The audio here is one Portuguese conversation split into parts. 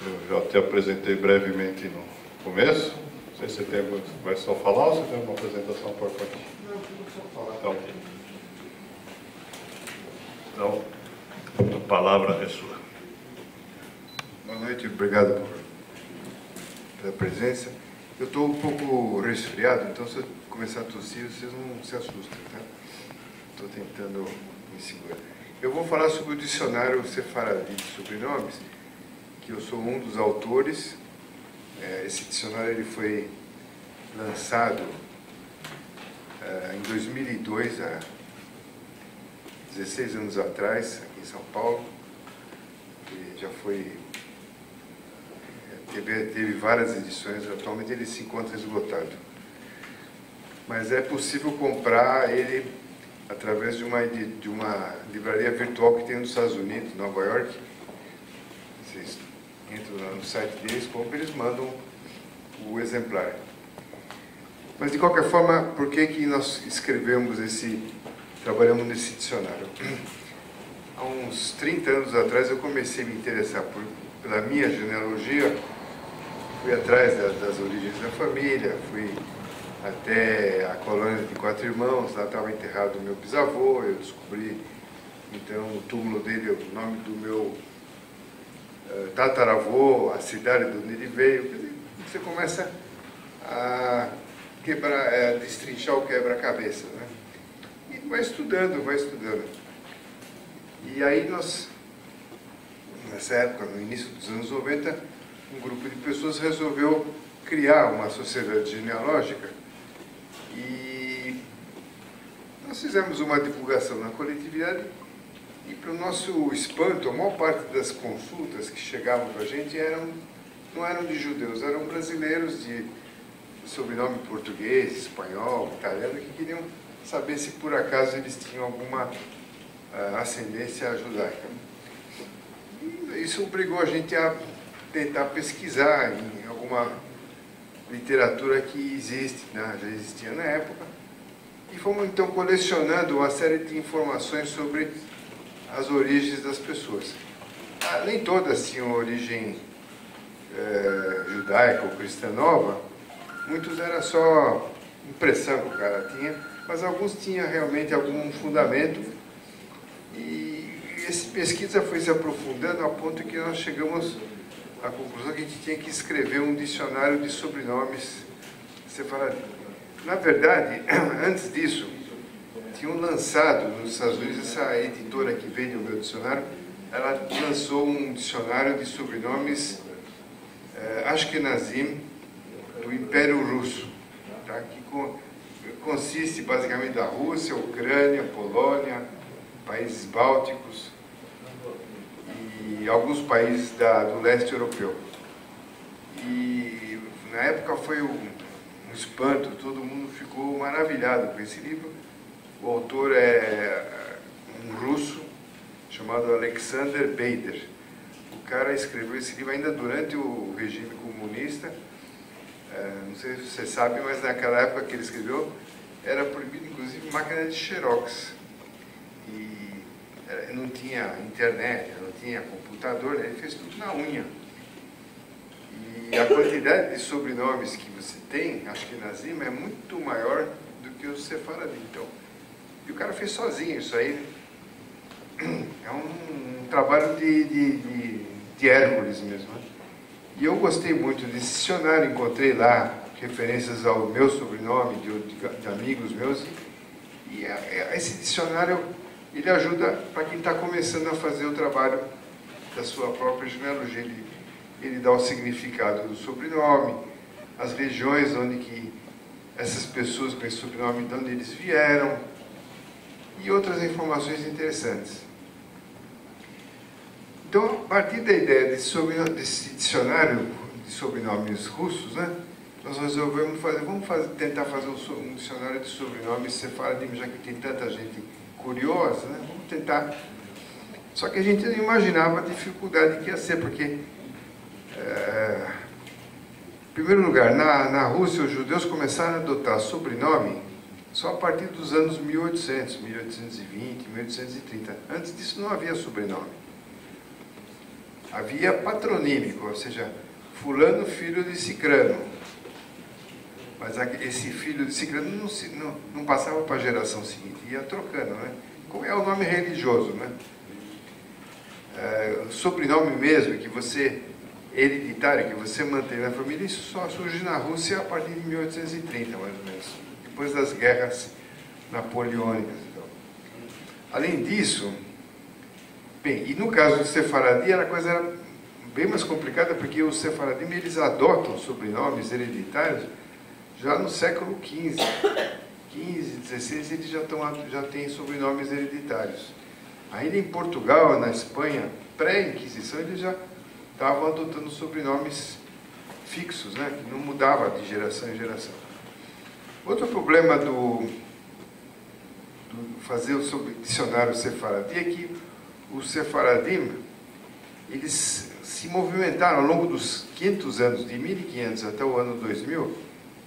Eu já te apresentei brevemente no começo. Não sei se você vai só falar ou você tem uma apresentação por aqui? Não, eu só falar. Então, a palavra é sua. Boa noite, obrigado pela presença. Eu estou um pouco resfriado, então se eu começar a tossir, vocês não se assustem, tá? Estou tentando me segurar. Eu vou falar sobre o dicionário Sefaradi de sobrenomes, que eu sou um dos autores. Esse dicionário ele foi lançado em 2002, há 16 anos atrás, aqui em São Paulo. E já foi... Teve várias edições, atualmente ele se encontra esgotado. Mas é possível comprar ele através de uma livraria virtual que tem nos Estados Unidos, Nova York. Vocês entram no site deles, compram, eles mandam o exemplar. Mas, de qualquer forma, por que nós trabalhamos nesse dicionário? Há uns 30 anos atrás eu comecei a me interessar pela minha genealogia. Fui atrás das origens da família, fui até a colônia de Quatro Irmãos, lá estava enterrado o meu bisavô, eu descobri, então, o túmulo dele, o nome do meu tataravô, a cidade de onde ele veio. Quer dizer, você começa a destrinchar o quebra-cabeça, né? E vai estudando, vai estudando. E aí nós, nessa época, no início dos anos 90, um grupo de pessoas resolveu criar uma sociedade genealógica e nós fizemos uma divulgação na coletividade e, para o nosso espanto, a maior parte das consultas que chegavam para a gente não eram de judeus, eram brasileiros de sobrenome português, espanhol, italiano, que queriam saber se por acaso eles tinham alguma ascendência judaica. E isso obrigou a gente a tentar pesquisar em alguma literatura que existe, né? Já existia na época, e fomos então colecionando uma série de informações sobre as origens das pessoas. Nem todas tinham origem judaica ou cristã nova, muitos era só impressão que o cara tinha, mas alguns tinham realmente algum fundamento, e essa pesquisa foi se aprofundando a ponto que nós chegamos a conclusão que a gente tinha que escrever um dicionário de sobrenomes separados. Na verdade, antes disso, tinham lançado nos Estados Unidos, essa editora que vende o meu dicionário, ela lançou um dicionário de sobrenomes Ashkenazim do Império Russo, tá? Que consiste basicamente da Rússia, Ucrânia, Polônia, países bálticos, e alguns países do leste europeu. E na época foi um espanto, todo mundo ficou maravilhado com esse livro. O autor é um russo chamado Alexander Beider. O cara escreveu esse livro ainda durante o regime comunista. Não sei se você sabe, mas naquela época que ele escreveu era proibido inclusive máquina de xerox. Não tinha internet, não tinha computador, né? Ele fez tudo na unha. E a quantidade de sobrenomes que você tem, acho que Nazim, é muito maior do que o Sefaradi. Então, e o cara fez sozinho isso aí. É um trabalho de Hércules mesmo, né? E eu gostei muito desse dicionário, encontrei lá referências ao meu sobrenome, de amigos meus, e esse dicionário ele ajuda para quem está começando a fazer o trabalho da sua própria genealogia. Ele dá o significado do sobrenome, as regiões onde que essas pessoas com esse sobrenome, de onde eles vieram, e outras informações interessantes. Então, a partir da ideia desse dicionário de sobrenomes russos, né, nós resolvemos tentar fazer um dicionário de sobrenomes sefaradim, já que tem tanta gente curiosa, né? Vamos tentar. Só que a gente não imaginava a dificuldade que ia ser, porque, em primeiro lugar, na Rússia, os judeus começaram a adotar sobrenome só a partir dos anos 1800, 1820, 1830. Antes disso não havia sobrenome. havia patronímico, ou seja, fulano filho de cicrano. Mas esse filho de cicrano não passava para a geração seguinte, ia trocando, né? Como é o nome religioso, né? O sobrenome mesmo, que você, hereditário, que você mantém na família, isso só surge na Rússia a partir de 1830, mais ou menos, depois das guerras napoleônicas. Então. Além disso, bem, e no caso do Sefaradi, a coisa era bem mais complicada, porque os Sefaradim, eles adotam sobrenomes hereditários já no século XV, XVI, eles já têm sobrenomes hereditários. Ainda em Portugal, na Espanha, pré-Inquisição, eles já estavam adotando sobrenomes fixos, né, que não mudava de geração em geração. Outro problema do fazer o dicionário Sefaradi é que os Sefaradim, eles se movimentaram ao longo dos 500 anos, de 1500 até o ano 2000,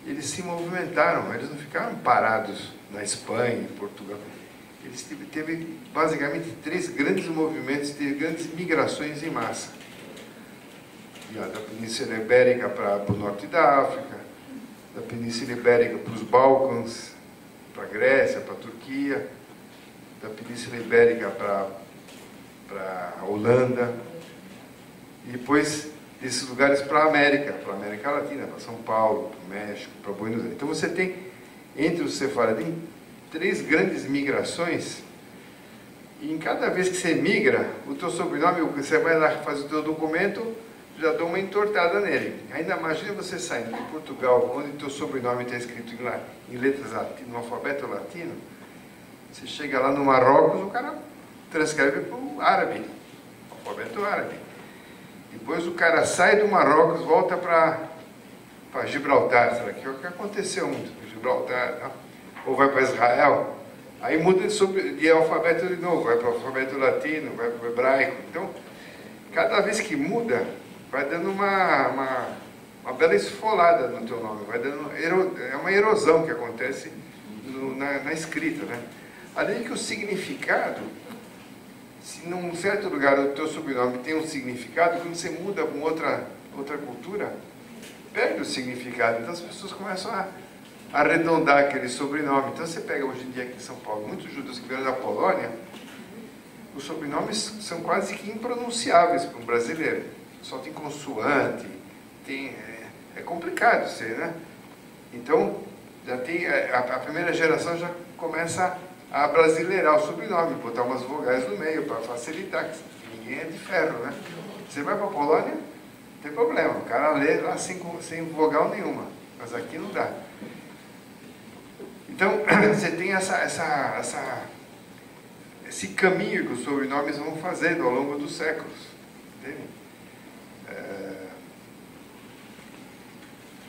eles se movimentaram, eles não ficaram parados na Espanha, em Portugal. Eles teve basicamente 3 grandes movimentos, grandes migrações em massa. Da Península Ibérica para o norte da África, da Península Ibérica para os Balcãs, para a Grécia, para a Turquia, da Península Ibérica para a Holanda, e depois desses lugares para a América Latina, para São Paulo, para o México, para Buenos Aires. Então você tem, entre os Sefaradim, 3 grandes migrações, e em cada vez que você migra, o teu sobrenome, você vai lá fazer o teu documento, já dá uma entortada nele. Ainda imagina você saindo de Portugal, onde o teu sobrenome está escrito em letras latinas, no alfabeto latino, você chega lá no Marrocos, o cara transcreve para o árabe, alfabeto árabe. Depois o cara sai do Marrocos, volta para Gibraltar, será que é o que aconteceu muito? Gibraltar, não? Ou vai para Israel, aí muda de alfabeto de novo, vai para o alfabeto latino, vai para o hebraico. Então, cada vez que muda, vai dando uma bela esfolada no teu nome, vai dando, é uma erosão que acontece na escrita, né? Além que o significado, se num certo lugar o teu sobrenome tem um significado, quando você muda para outra cultura, perde o significado. Então as pessoas começam a arredondar aquele sobrenome. Então você pega hoje em dia aqui em São Paulo, muitos judeus que vieram da Polônia, os sobrenomes são quase que impronunciáveis para um brasileiro. Só tem consoante, é complicado ser, né? Então, já tem, a primeira geração já começa a abrasileirar o sobrenome, botar umas vogais no meio para facilitar, que ninguém é de ferro, né? Você vai para a Polônia, não tem problema, o cara lê lá sem vogal nenhuma, mas aqui não dá. Então, você tem esse caminho que os sobrenomes vão fazendo ao longo dos séculos, entende?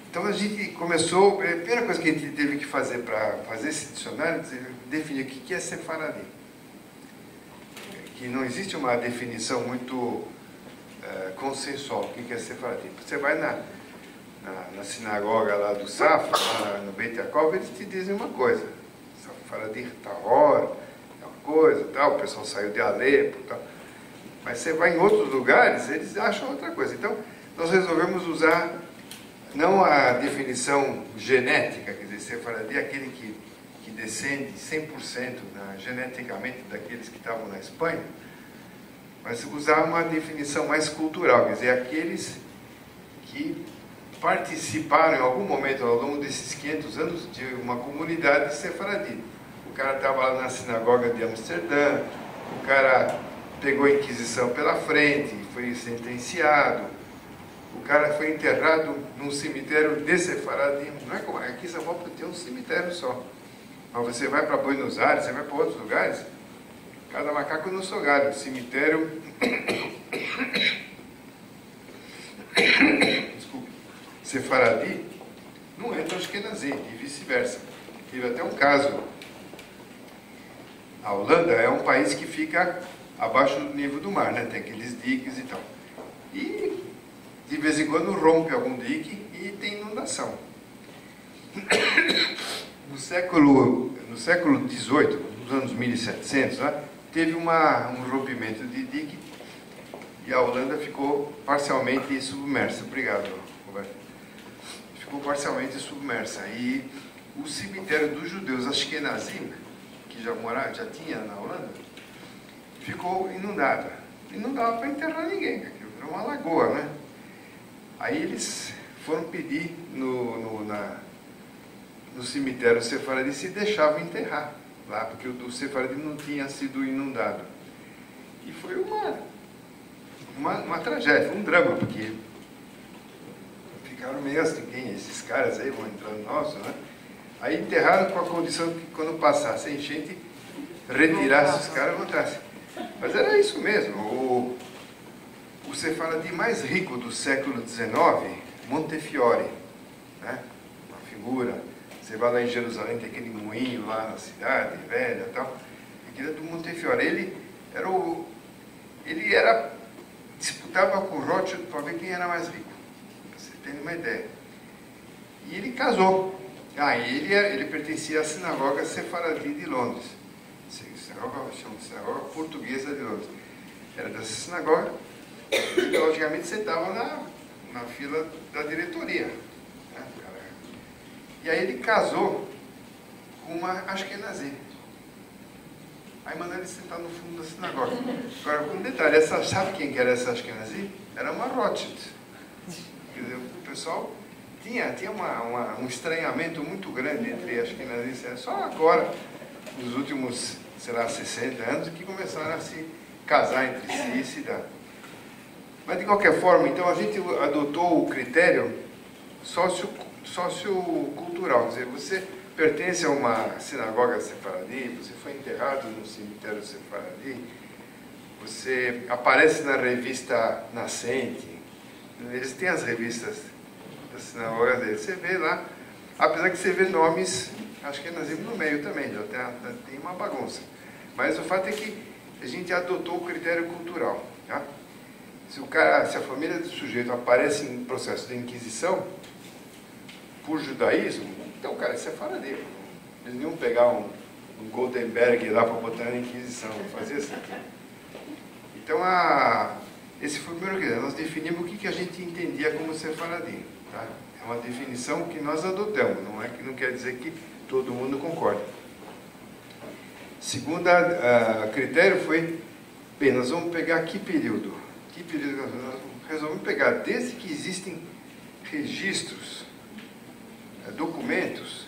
Então a gente começou, a primeira coisa que a gente teve que fazer para fazer esse dicionário é definir o que é Sefaradi. Que não existe uma definição muito consensual do que é Sefaradi. Você vai na sinagoga lá do Safra, no Beit Yaakov, eles te dizem uma coisa. Sefaradi Tahor, é uma coisa, tal, o pessoal saiu de Alepo, tal. Mas você vai em outros lugares, eles acham outra coisa. Então, nós resolvemos usar não a definição genética, quer dizer, Sefaradi é aquele que descende 100% geneticamente daqueles que estavam na Espanha, mas usar uma definição mais cultural, quer dizer, aqueles que participaram em algum momento ao longo desses 500 anos de uma comunidade sefaradi. O cara estava lá na sinagoga de Amsterdã, o cara pegou a Inquisição pela frente, foi sentenciado, o cara foi enterrado num cemitério de Sefaradi. Não é como aqui em São Paulo tem um cemitério só. Mas você vai para Buenos Aires, você vai para outros lugares, cada macaco no seu galho. Cemitério desculpe, Sefaradi não entra Ashkenazi e vice-versa. Teve até um caso. A Holanda é um país que fica abaixo do nível do mar, né? Tem aqueles diques e tal. E de vez em quando rompe algum dique e tem inundação. No século XVIII, nos anos 1700, né, teve um rompimento de dique e a Holanda ficou parcialmente submersa. Obrigado, Roberto. Ficou parcialmente submersa. E o cemitério dos judeus Ashkenazim, que já tinha na Holanda, ficou inundado. E não dava para enterrar ninguém, aquilo era uma lagoa, né? Aí eles foram pedir no cemitério sefaradi se deixavam enterrar lá, porque o do sefaradi não tinha sido inundado. E foi uma tragédia, um drama, porque ficaram meio assim, quem esses caras aí vão entrar no nosso, né? Aí enterraram com a condição que quando passasse a enchente, retirasse os caras e voltasse. Mas era isso mesmo. O sefaradi mais rico do século XIX, Montefiore, né? Uma figura. Você vai lá em Jerusalém, tem aquele moinho lá na cidade, velha e tal. Aquilo é do Montefiore. Ele disputava com Rothschild para ver quem era mais rico. Você tem uma ideia. E ele casou. Ele pertencia à sinagoga sefaradi de Londres. Sinagoga portuguesa de Londres. Era dessa sinagoga. E, logicamente, você estava na fila da diretoria. Né? E aí ele casou com uma Ashkenazi. Aí mandaram ele sentar no fundo da sinagoga. Agora, um detalhe, sabe quem que era essa Ashkenazi? Era uma Rothschild. Quer dizer, o pessoal tinha um estranhamento muito grande entre Ashkenazis. Só agora, nos últimos, sei lá, 60 anos, que começaram a se casar entre si e se dar. Mas, de qualquer forma, então, a gente adotou o critério sociocultural. Quer dizer, você pertence a uma sinagoga sefaradi, você foi enterrado no cemitério sefaradi, você aparece na revista Nascente, eles têm as revistas da sinagoga deles, você vê lá, apesar que você vê nomes, acho que nós vimos no meio também, já tem uma bagunça. Mas o fato é que a gente adotou o critério cultural. Tá? Se a família do sujeito aparece em processo de inquisição por judaísmo, então o cara é sefaradi. Eles não iam pegar um Goldenberg lá para botar na inquisição, fazer assim. Então, esse foi o primeiro critério. Nós definimos o que a gente entendia como sefaradi. Tá? É uma definição que nós adotamos, não quer dizer que todo mundo concorda. Segundo critério foi, bem, nós vamos pegar que período? Nós resolvemos pegar desde que existem registros, documentos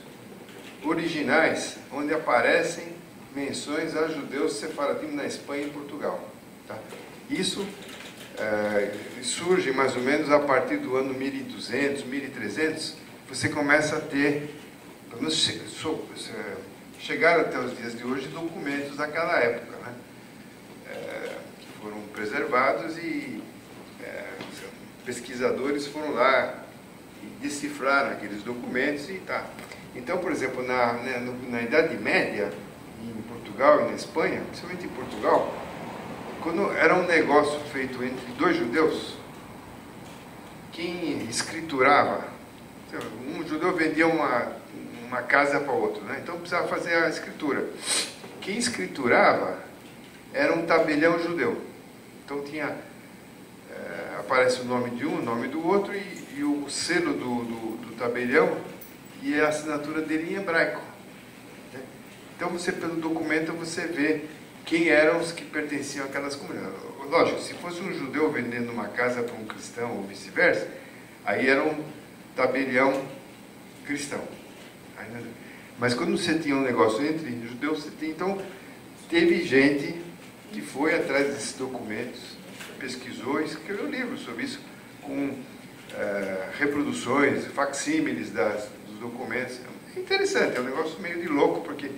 originais, onde aparecem menções a judeus sefaradim na Espanha e em Portugal. Tá? Isso surge mais ou menos a partir do ano 1200, 1300, você começa a ter, pelo menos chegaram até os dias de hoje, documentos daquela época, né? Que foram preservados e pesquisadores foram lá e decifraram aqueles documentos e tá. Então, por exemplo, na Idade Média, em Portugal e na Espanha, principalmente em Portugal, quando era um negócio feito entre dois judeus, quem escriturava, um judeu vendia uma casa para outro, né? Então precisava fazer a escritura. Quem escriturava era um tabelião judeu. Então aparece o nome de um, o nome do outro e o selo do tabelião e a assinatura dele em hebraico. Então pelo documento você vê quem eram os que pertenciam àquelas comunidades. Lógico, se fosse um judeu vendendo uma casa para um cristão ou vice-versa, aí era um tabelião cristão. Mas quando você tinha um negócio entre judeus, então teve gente que foi atrás desses documentos, pesquisou e escreveu um livro sobre isso, com reproduções, facsímiles dos documentos. É interessante, é um negócio meio de louco, porque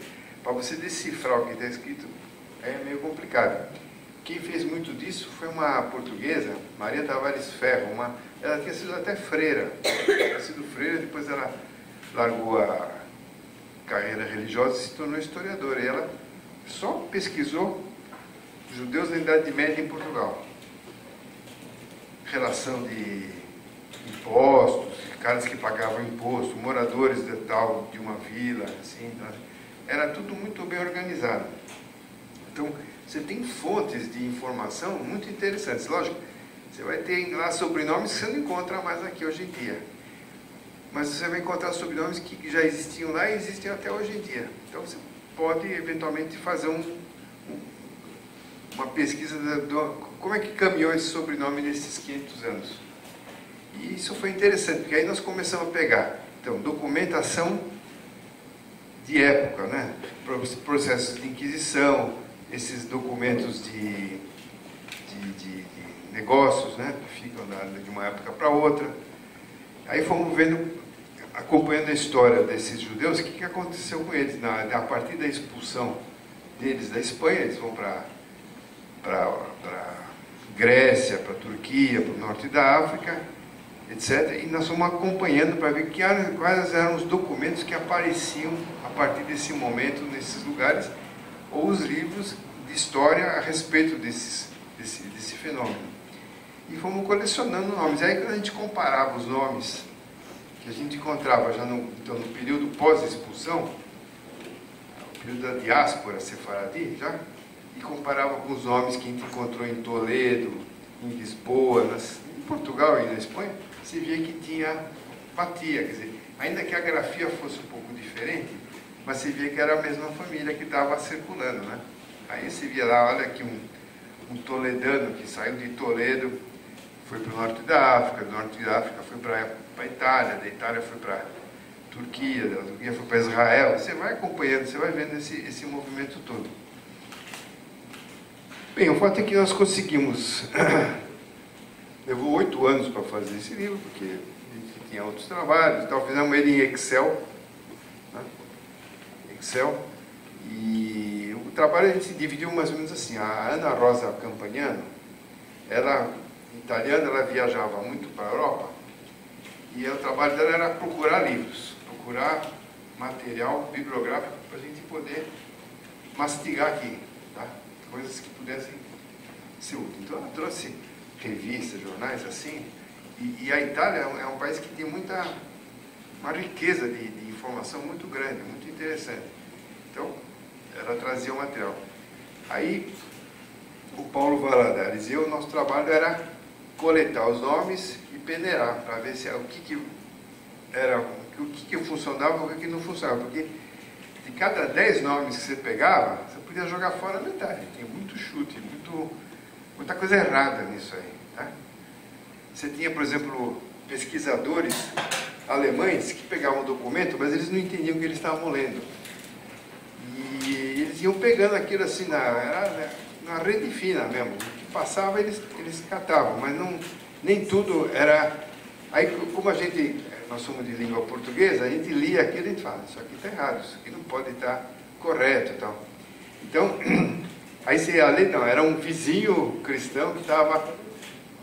para você decifrar o que está escrito é meio complicado. Quem fez muito disso foi uma portuguesa, Maria Tavares Ferro, ela tinha sido até freira, depois ela largou a carreira religiosa e se tornou historiadora. E ela só pesquisou judeus na Idade Média em Portugal. Relação de impostos, caras que pagavam imposto, moradores de uma vila, assim, era tudo muito bem organizado. Então, você tem fontes de informação muito interessantes. Lógico, Você vai ter lá sobrenomes que você não encontra mais aqui hoje em dia. Mas você vai encontrar sobrenomes que já existiam lá e existem até hoje em dia. Então você pode eventualmente fazer uma pesquisa como é que caminhou esse sobrenome nesses 500 anos. E isso foi interessante, porque aí nós começamos a pegar, então, documentação de época, né? Processos de inquisição, esses documentos de negócios, né? Que ficam de uma época para outra. Aí fomos vendo, acompanhando a história desses judeus, o que aconteceu com eles. A partir da expulsão deles da Espanha, eles vão para Grécia, para Turquia, para o norte da África, etc. E nós fomos acompanhando para ver quais eram os documentos que apareciam a partir desse momento nesses lugares, ou os livros de história a respeito desse fenômeno. E fomos colecionando nomes. Aí quando a gente comparava os nomes que a gente encontrava já no período pós-expulsão, o período da diáspora sefaradi, já, e comparava com os nomes que a gente encontrou em Toledo, em Lisboa, em Portugal e na Espanha, você via que batia, quer dizer, ainda que a grafia fosse um pouco diferente, mas você via que era a mesma família que estava circulando, né? Aí você via lá, olha aqui um toledano que saiu de Toledo, foi para o norte da África, do norte da África foi para a Itália, da Itália foi para a Turquia, da Turquia foi para Israel. Você vai acompanhando, você vai vendo esse movimento todo. Bem, o fato é que nós conseguimos, levou 8 anos para fazer esse livro, porque a gente tinha outros trabalhos e tal, fizemos ele em Excel, né? Excel, e o trabalho a gente se dividiu mais ou menos assim. A Ana Rosa Campagnano, ela, italiana, ela viajava muito para a Europa, e o trabalho dela era procurar livros, procurar material bibliográfico para a gente poder mastigar aqui, tá? Coisas que pudessem ser úteis. Então ela trouxe revistas, jornais assim, e a Itália é um país que tem uma riqueza de informação muito grande, muito interessante. Então ela trazia o material. Aí o Paulo Valadares e eu, nosso trabalho era coletar os nomes e peneirar para ver se o que funcionava e o que não funcionava, porque de cada 10 nomes que você pegava, você podia jogar fora a metade. Tem muito chute, muita coisa errada nisso aí, tá? Você tinha, por exemplo, pesquisadores alemães que pegavam um documento, mas eles não entendiam o que eles estavam lendo. E eles iam pegando aquilo assim na rede fina mesmo. O que passava, eles catavam, mas nem tudo era... Aí, como nós somos de língua portuguesa, a gente lia aquilo e a gente fala, isso aqui está errado, isso aqui não pode estar correto e tal. Então, aí você ia ler, não, era um vizinho cristão que estava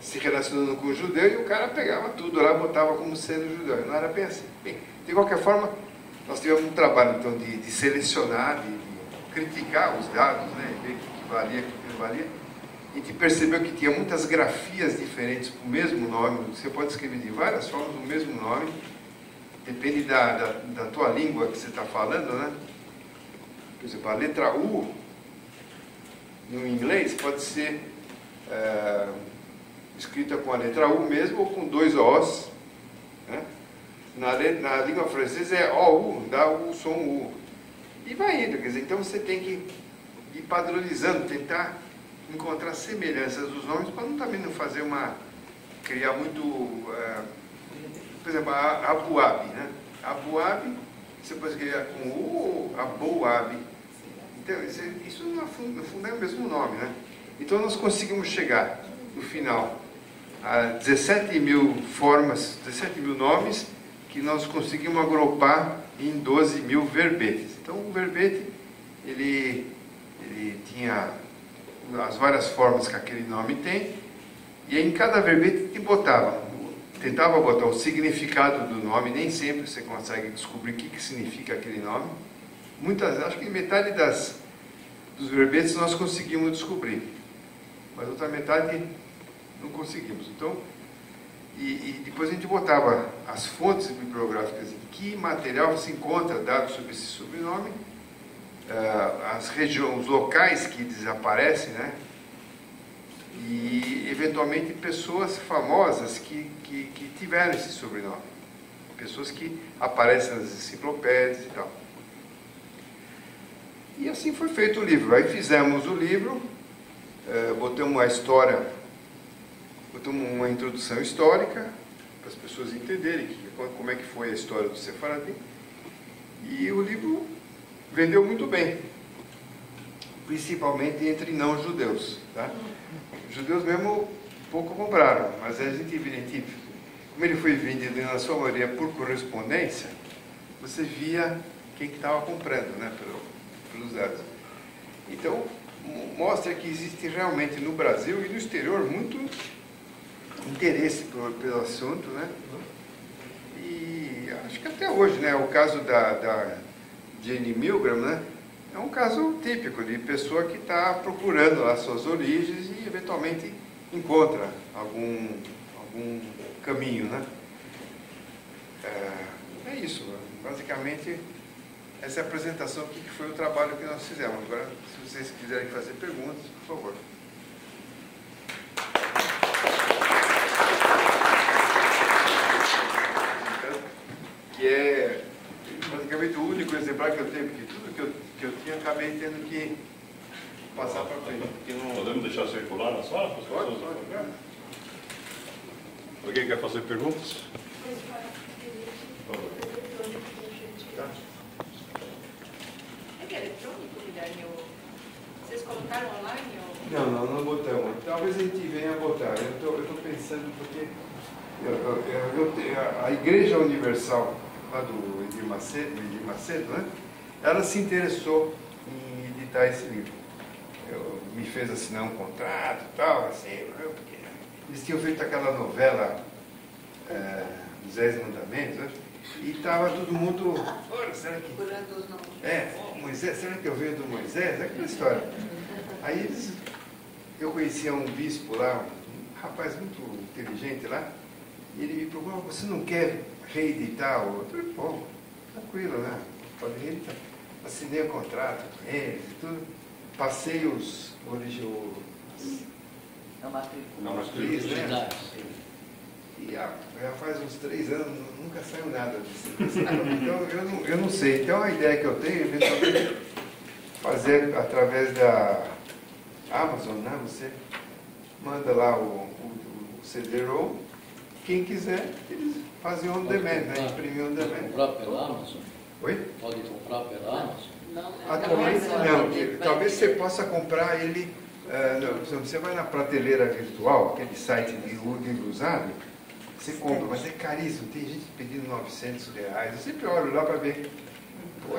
se relacionando com o judeu e o cara pegava tudo lá, botava como sendo judeu. Não era bem assim. Bem, de qualquer forma, nós tivemos um trabalho então de selecionar, de criticar os dados, né, ver o que valia, o que não valia. A gente percebeu que tinha muitas grafias diferentes para o mesmo nome. Você pode escrever de várias formas o mesmo nome, depende da tua língua que você está falando, né? Por exemplo, a letra U no inglês pode ser escrita com a letra U mesmo ou com 2 Os, né? Na língua francesa é OU, dá o som U. E vai indo, quer dizer, então você tem que ir padronizando, tentar encontrar semelhanças dos nomes para também não fazer criar muito, por exemplo, a Abuabi, né? Abuabi, você pode escrever com U ou Abouabi. Então, isso no fundo é o mesmo nome, né? Então nós conseguimos chegar, no final, a 17 mil formas, 17 mil nomes, que nós conseguimos agrupar em 12 mil verbetes. Então o verbete, ele tinha as várias formas que aquele nome tem, e aí em cada verbete tentava botar o significado do nome. Nem sempre você consegue descobrir o que significa aquele nome. Acho que metade dos verbetes nós conseguimos descobrir, mas outra metade não conseguimos. Então, e depois a gente botava as fontes bibliográficas, em que material se encontra dados sobre esse sobrenome, as regiões, os locais que desaparecem, né? e eventualmente pessoas famosas que tiveram esse sobrenome, pessoas que aparecem nas enciclopédias e tal. E assim foi feito o livro. Aí fizemos o livro, botamos uma história, botamos uma introdução histórica para as pessoas entenderem como é que foi a história do Sefaradim. E o livro vendeu muito bem, principalmente entre não-judeus. Tá? Os judeus mesmo pouco compraram, mas a gente evidentemente, como ele foi vendido na sua maioria por correspondência, você via quem que estava comprando, né, pelos dados. Então, mostra que existe realmente no Brasil e no exterior muito interesse pelo assunto, né? E acho que até hoje, né, o caso da Jane Milgram, né, é um caso típico de pessoa que está procurando as suas origens e eventualmente encontra algum caminho, né? É isso, basicamente essa é a apresentação aqui, que foi o trabalho que nós fizemos. Agora, se vocês quiserem fazer perguntas, por favor. Que é basicamente o único exemplar que eu tenho, porque tudo que eu tinha acabei tendo que passar para frente. Podemos deixar circular na sala? Pode. Alguém quer fazer perguntas? Tá. É eletrônico, Guilherme? Vocês colocaram online? Não botamos. Talvez a gente venha a botar. Eu estou pensando porque a Igreja Universal, lá do Edir Macedo, né? Ela se interessou em editar esse livro. Me fez assinar um contrato e tal, assim, porque eles tinham feito aquela novela dos 10 Mandamentos, né? E estava todo mundo, será que... Moisés, será que eu venho do Moisés? Aquela história. Aí eu conhecia um bispo lá, um rapaz muito inteligente lá, e ele me procurou: você não quer reeditar o outro? Pô, tranquilo, né? Pode reeditar. Assinei o contrato com eles e tudo. Passei os né? E já faz uns 3 anos, nunca saiu nada disso. Então eu não sei. Então a ideia que eu tenho é eventualmente fazer através da Amazon, né? Você manda lá o CD-ROM, quem quiser, eles fazem on demand, né? Imprimir on demand. Pode comprar pela Amazon? Oi? Pode comprar pela Amazon? Atualmente não. Talvez você possa comprar ele. Você vai na prateleira virtual, aquele site de livro usado, você compra, mas é caríssimo. Tem gente pedindo R$900. Eu sempre olho lá para ver. Pô,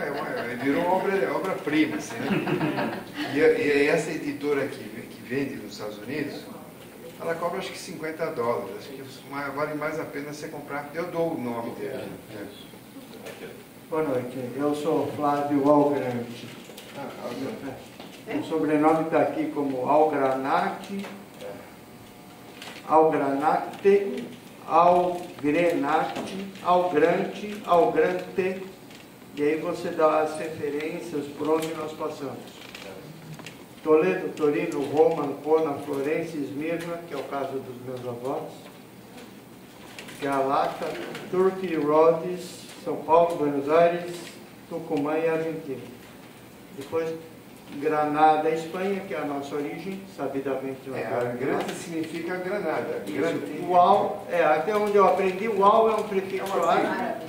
virou obra-prima, assim, né? E essa editora que vende nos Estados Unidos, ela cobra acho que $50. Acho que vale mais a pena você comprar. Eu dou o nome dele. Boa noite, eu sou Flávio Algrante. O sobrenome está aqui como Algranate, Algranate, Algrenate, Algrante, Algrante, e aí você dá as referências por onde nós passamos. Toledo, Torino, Roma, Ancona, Florença, Esmirna, que é o caso dos meus avós, Galata, Turquia e Rhodes, São Paulo, Buenos Aires, Tucumã e Argentina. Depois Granada, Espanha, que é a nossa origem, sabidamente. Granada significa granada. Uau, até onde eu aprendi, uau é um prefixo árabe,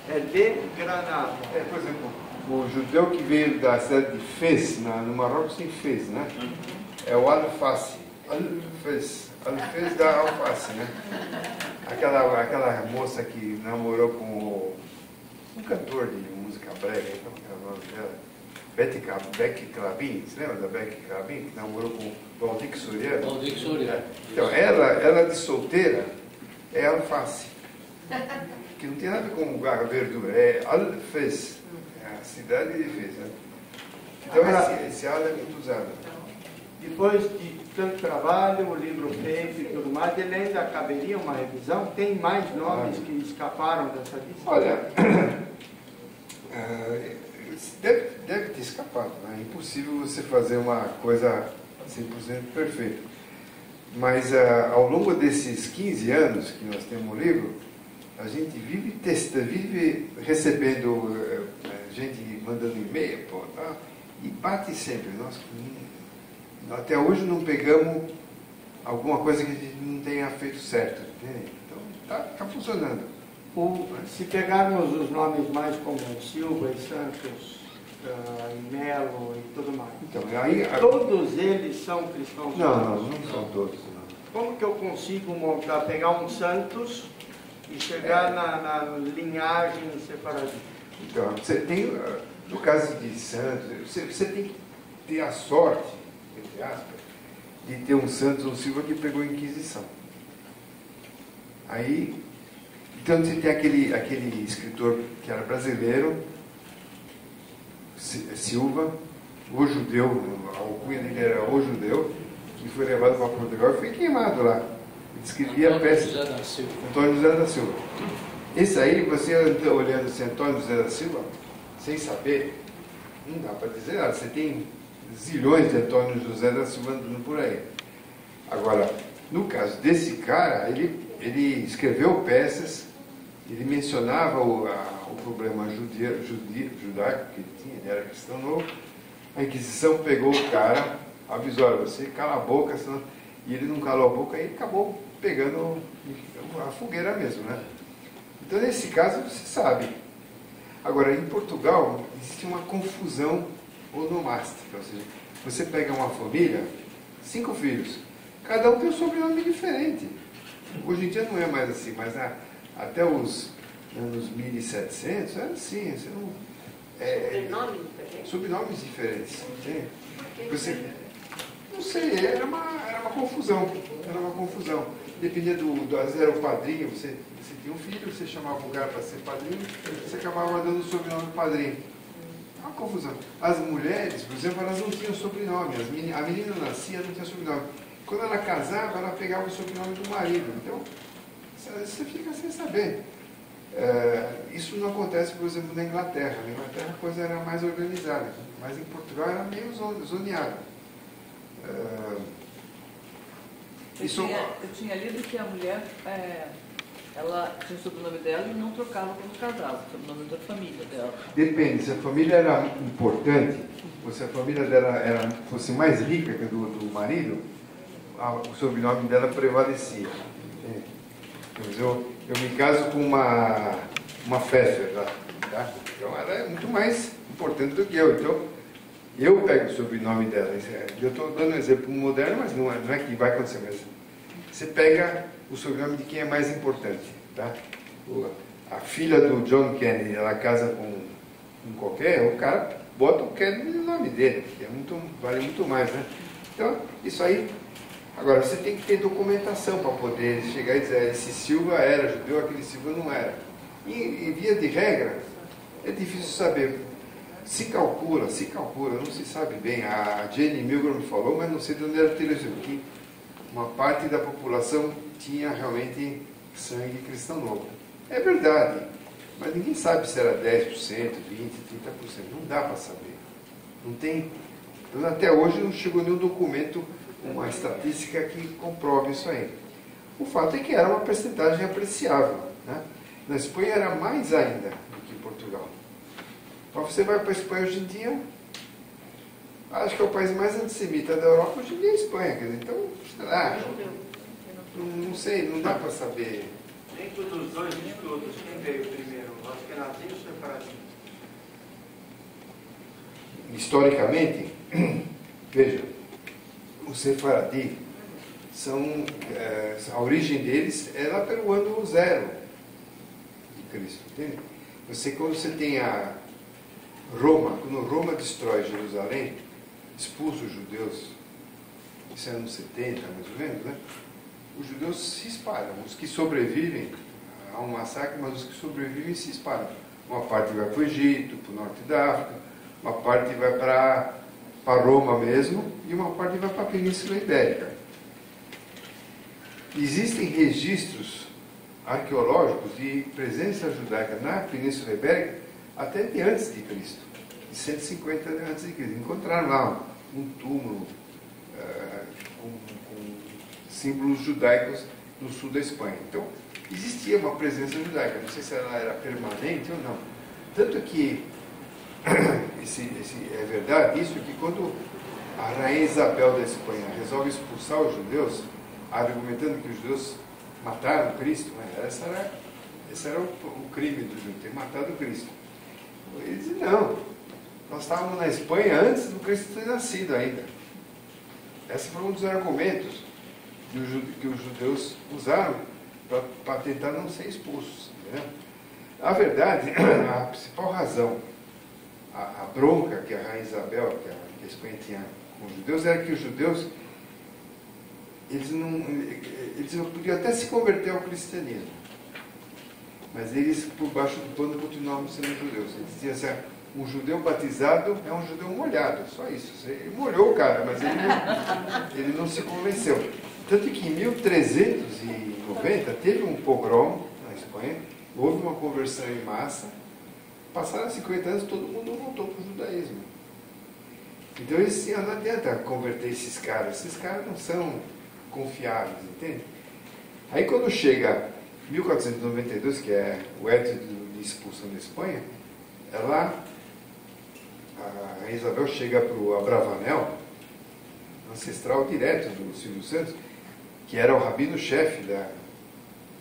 é de Granada. Por exemplo, o judeu que veio da cidade de Fez, no Marrocos tem Fez, né? É o alface. Alfez da alface, né? Aquela moça que namorou com um cantor de música brega, como é o nome dela? Becky Clabin, você lembra da Becky Clabin, que namorou com o Valdir Soriano? Valdir Soriano. Então, ela de solteira é alface, que não tem nada com a verdura, é Alfez, é a cidade de Fez, né? Então, esse al é muito usado. Depois de tanto trabalho, o livro feito e tudo mais, ele ainda caberia uma revisão? Tem mais nomes que escaparam dessa lista? Olha, deve ter escapado, né? É impossível você fazer uma coisa 100% perfeita. Mas ao longo desses 15 anos que nós temos o livro, a gente vive testando, vive recebendo gente mandando e-mail, tá? E bate sempre. Nós até hoje não pegamos alguma coisa que a gente não tenha feito certo. Né? Então tá funcionando. Se pegarmos os nomes mais comuns, Silva e Santos, e Melo e tudo mais, Então, aí, todos eles são cristãos? não são todos. Não. Como que eu consigo montar, pegar um Santos e chegar na linhagem separadista? Então, você tem, no caso de Santos, você tem que ter a sorte, entre aspas, de ter um Santos ou Silva que pegou a Inquisição. Aí, então você tem aquele escritor que era brasileiro, Silva, o judeu, a alcunha dele era o judeu, que foi levado para Portugal e foi queimado lá. Ele escrevia peças. Antônio José da Silva. Esse aí, você olhando assim, Antônio José da Silva, sem saber, não dá para dizer nada. Você tem zilhões de Antônio José da Silva andando por aí. Agora, no caso desse cara, ele escreveu peças, ele mencionava o problema judaico que ele tinha, ele era cristão novo. A Inquisição pegou o cara, avisou: olha, você cala a boca, senão... E ele não calou a boca e acabou pegando a fogueira mesmo, né? Então, nesse caso, você sabe. Agora, em Portugal, existe uma confusão onomástica. Ou seja, você pega uma família, 5 filhos, cada um tem um sobrenome diferente. Hoje em dia não é mais assim, mas até os anos 1700 era assim. Você não, Sobrenome diferente? sobrenomes diferentes. Entende? Você, não sei, era uma confusão. Era uma confusão. Dependia às vezes era o padrinho, você tinha um filho, você chamava o cara para ser padrinho, você acabava dando o sobrenome padrinho. É uma confusão. As mulheres, por exemplo, elas não tinham sobrenome. A menina nascia, não tinha sobrenome. Quando ela casava, ela pegava o sobrenome do marido. Então, você fica sem saber. Isso não acontece, por exemplo, na Inglaterra. Na Inglaterra a coisa era mais organizada, mas em Portugal era meio zoneada. Eu tinha lido que a mulher, ela tinha o sobrenome dela e não trocava quando casava, o sobrenome da família dela. Depende, se a família era importante, ou se a família dela fosse mais rica que a do marido, o sobrenome dela prevalecia. Eu me caso com uma Pfeffer, tá? Então ela é muito mais importante do que eu. Então eu pego o sobrenome dela. Eu estou dando um exemplo moderno, mas não é que vai acontecer mesmo. Você pega o sobrenome de quem é mais importante, tá? A filha do John Kennedy, ela casa com qualquer, o cara bota o Kennedy no nome dele, que vale muito mais, né? Então, isso aí. Agora, você tem que ter documentação para poder chegar e dizer: esse Silva era judeu, aquele Silva não era. E via de regra, é difícil saber. Se calcula, não se sabe bem. A Jane Milgram falou, mas não sei de onde ela tirou isso, porque uma parte da população tinha realmente sangue cristão novo. É verdade, mas ninguém sabe se era 10%, 20%, 30%. Não dá para saber. Não tem. Então, até hoje não chegou nenhum documento, uma estatística que comprove isso aí. O fato é que era uma percentagem apreciável, né? Na Espanha era mais ainda do que em Portugal. Então você vai para a Espanha hoje em dia, acho que é o país mais antissemita da Europa, hoje em dia é a Espanha. Quer dizer, então, sei lá, não sei, não dá para saber. Dentro dos dois estudos, quem veio primeiro, o Ashkenazim ou o Sefaradim? Historicamente, veja, os Sefaradi a origem deles é lá pelo ano 0 de Cristo, entende? Quando você tem quando Roma destrói Jerusalém, expulsa os judeus, isso é anos 70, mais ou menos, né? Os judeus se espalham, os que sobrevivem, há um massacre, mas os que sobrevivem se espalham. Uma parte vai para o Egito, para o norte da África, uma parte vai para Roma mesmo, e uma parte vai para a Península Ibérica. Existem registros arqueológicos de presença judaica na Península Ibérica até de antes de Cristo, de 150 antes de Cristo. Encontraram lá um túmulo com símbolos judaicos no sul da Espanha. Então, existia uma presença judaica, não sei se ela era permanente ou não. Tanto que, é verdade isso, que quando a rainha Isabel da Espanha resolve expulsar os judeus, argumentando que os judeus mataram Cristo, né? Esse era o crime do judeu, ter matado Cristo. Ele disse, não, nós estávamos na Espanha antes do Cristo ter nascido ainda. Esse foi um dos argumentos que os judeus usaram para tentar não ser expulsos. Entendeu? Na verdade, a principal razão, a bronca que a rainha Isabel, que a Espanha tinha com os judeus, era que os judeus eles não podiam até se converter ao cristianismo, mas eles, por baixo do pano, continuavam sendo judeus. Eles diziam assim, um judeu batizado é um judeu molhado, só isso. Ele molhou o cara, mas ele não se convenceu. Tanto que em 1390 teve um pogrom na Espanha, houve uma conversão em massa, passaram 50 anos, todo mundo voltou para o judaísmo. Então eles diziam, não adianta converter esses caras não são confiáveis, entende? Aí quando chega 1492, que é o edito de expulsão da Espanha, a Isabel chega para o Abravanel, ancestral direto do Silvio Santos, que era o rabino-chefe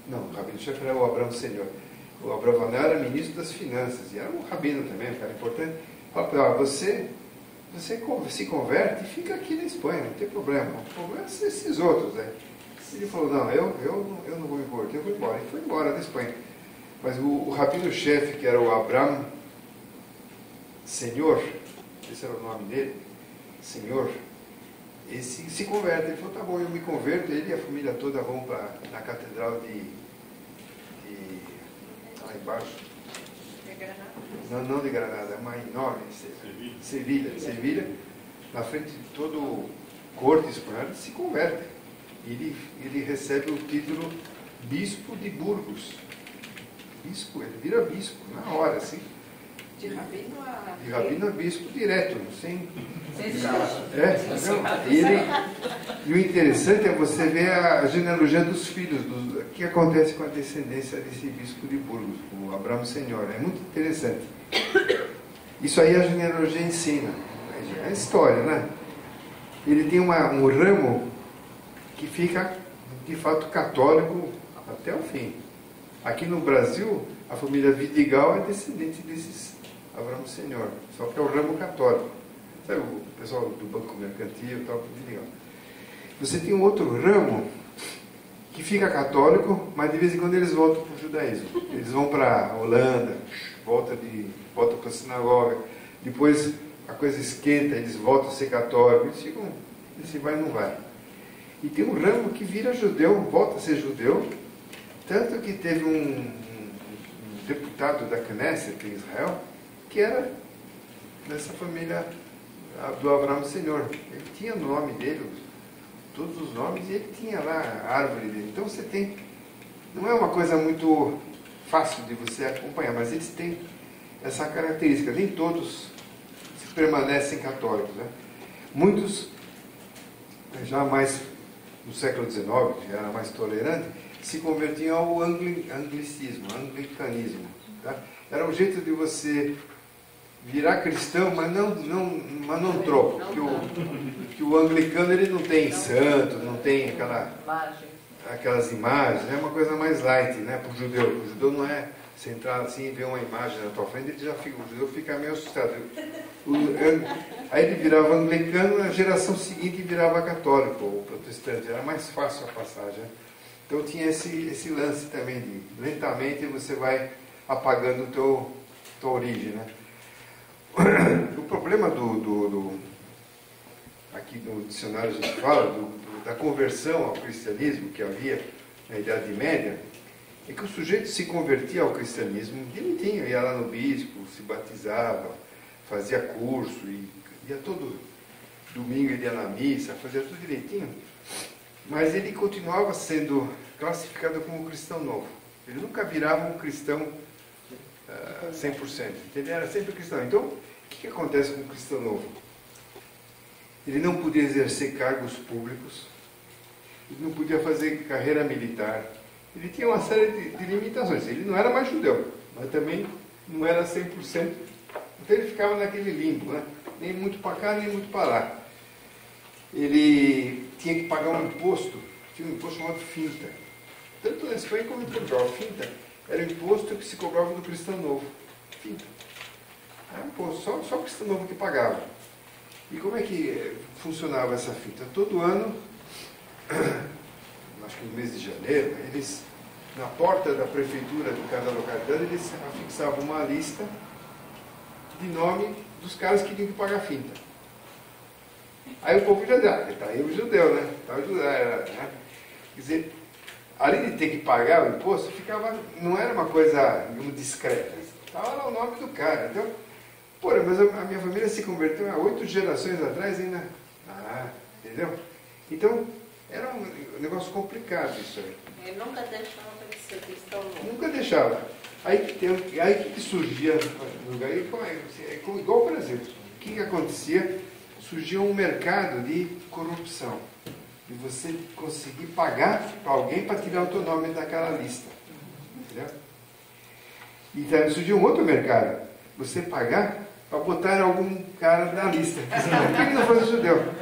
Não, o rabino-chefe era o Abrão Senhor. O Abravanel era ministro das finanças, e era um rabino também, um cara importante. Fala para ela, você se converte e fica aqui na Espanha, não tem problema. O problema são esses outros. Né? Ele falou, não, eu não vou me converter, eu vou embora. E foi embora da Espanha. Mas o rabino-chefe, que era o Abrão Senhor, esse era o nome dele, Senhor, ele se converte. Ele falou, tá bom, eu me converto. Ele e a família toda vão na catedral lá embaixo. De Granada? Não de Granada, é uma enorme, Sevilha, na frente de todo o corte espanhol, ele se converte. Ele recebe o título Bispo de Burgos. Bispo, ele vira bispo, na hora, assim. De rabino a... De rabino a bispo direto, sem escala. E o interessante é você ver a genealogia dos filhos, o que acontece com a descendência desse bispo de Burgos, o Abrão Senhor. É muito interessante. Isso aí a genealogia ensina. É história, né? Ele tem um ramo que fica, de fato, católico até o fim. Aqui no Brasil, a família Vidigal é descendente desses Abrão Senhor, só que é o ramo católico. Sabe o pessoal do Banco Mercantil e tal, Vidigal. Você tem um outro ramo que fica católico, mas de vez em quando eles voltam para o judaísmo. Eles vão para a Holanda, voltam para a sinagoga, depois a coisa esquenta, eles voltam a ser católicos, eles ficam, esse vai e não vai. E tem um ramo que vira judeu, volta a ser judeu, tanto que teve um deputado da Knesset em Israel, que era dessa família do Abrão Senhor. Ele tinha o nome dele, todos os nomes, e ele tinha lá a árvore dele. Então você tem, não é uma coisa muito fácil de você acompanhar, mas eles têm essa característica. Nem todos permanecem católicos. Né? Muitos, já mais no século XIX, já era mais tolerante, se convertiam ao anglicismo, anglicanismo. Tá? Era um jeito de você virar cristão, mas não troco. Que o anglicano ele não tem santo, não tem aquelas imagens, é uma coisa mais light, né, para o judeu. O judeu não é centrado assim e ver uma imagem na tua frente, o judeu fica meio assustado. Aí ele virava anglicano, a geração seguinte virava católico ou protestante, era mais fácil a passagem. Né? Então tinha esse lance também de lentamente você vai apagando a tua origem. Né? O problema aqui no dicionário a gente fala da conversão ao cristianismo que havia na Idade Média, é que o sujeito se convertia ao cristianismo direitinho, ia lá no bispo, se batizava, fazia curso, ia todo domingo, ele ia na missa, fazia tudo direitinho, mas ele continuava sendo classificado como um cristão novo. Ele nunca virava um cristão 100%. Ele era sempre cristão. Então, o que acontece com o cristão novo? Ele não podia exercer cargos públicos, ele não podia fazer carreira militar. Ele tinha uma série de limitações. Ele não era mais judeu, mas também não era 100%. Então ele ficava naquele limbo, né? Nem muito para cá, nem muito para lá. Ele tinha que pagar um imposto, tinha um imposto chamado finta. Tanto na Espanha como em Portugal. Finta era o imposto que se cobrava do cristão novo. Finta. Era um imposto, só o cristão novo que pagava. E como é que funcionava essa finta? Todo ano, acho que no mês de janeiro, eles, na porta da prefeitura de cada localidade, eles afixavam uma lista de nome dos caras que tinham que pagar finta. Aí o povo já dizia, está aí o judeu, né? Tá o judeu, né? Quer dizer, além de ter que pagar o imposto, não era uma coisa, digamos, discreta. Estava lá o nome do cara. Então, pô, mas a minha família se converteu há 8 gerações atrás ainda. Entendeu? Então, era um negócio complicado isso aí. Ele nunca deixava de ser cristão novo. Nunca deixava. Aí que surgia no lugar, igual o Brasil. O que acontecia? Surgia um mercado de corrupção. E você conseguir pagar para alguém para tirar o teu nome daquela lista. Entendeu? E também surgiu um outro mercado. Você pagar para botar algum cara na lista. Por que não fosse judeu?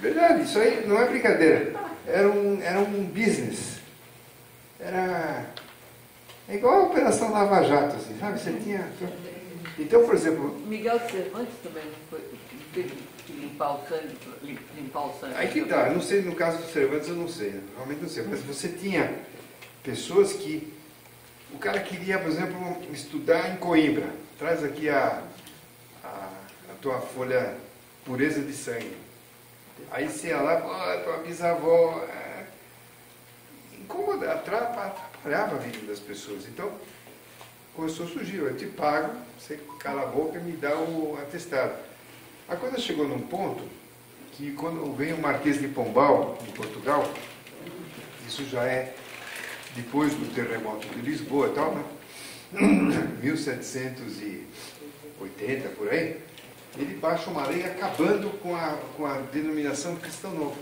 Verdade, isso aí não é brincadeira. Era um business. É igual a Operação Lava Jato, assim, sabe? Você tinha... Então, por exemplo... Miguel de Cervantes também não teve que limpar o sangue. Aí que tá, eu não sei, no caso do Cervantes eu não sei, né? Realmente não sei, mas você tinha pessoas que... O cara queria, por exemplo, estudar em Coimbra. Traz aqui a tua folha pureza de sangue. Aí você ia lá, tua bisavó... atrapalhava a vida das pessoas. Então, começou a surgir, eu te pago, você cala a boca e me dá o atestado. A coisa chegou num ponto que quando veio o Marquês de Pombal, em Portugal, isso já é depois do terremoto de Lisboa e tal, né? 1780, por aí, ele baixa uma lei acabando com a denominação cristão novo.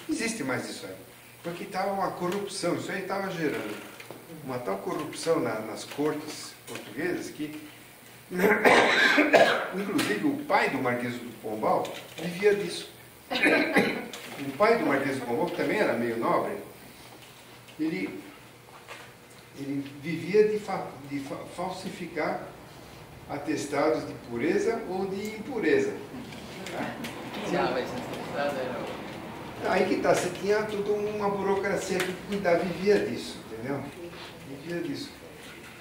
Não existe mais isso aí. Porque estava uma corrupção, isso aí estava gerando uma tal corrupção nas cortes portuguesas que, inclusive, o pai do Marquês do Pombal vivia disso. O pai do Marquês do Pombal, que também era meio nobre, ele vivia de falsificar atestados de pureza ou de impureza. Aí que tá, você tinha toda uma burocracia que cuidava, vivia disso, entendeu? Vivia disso.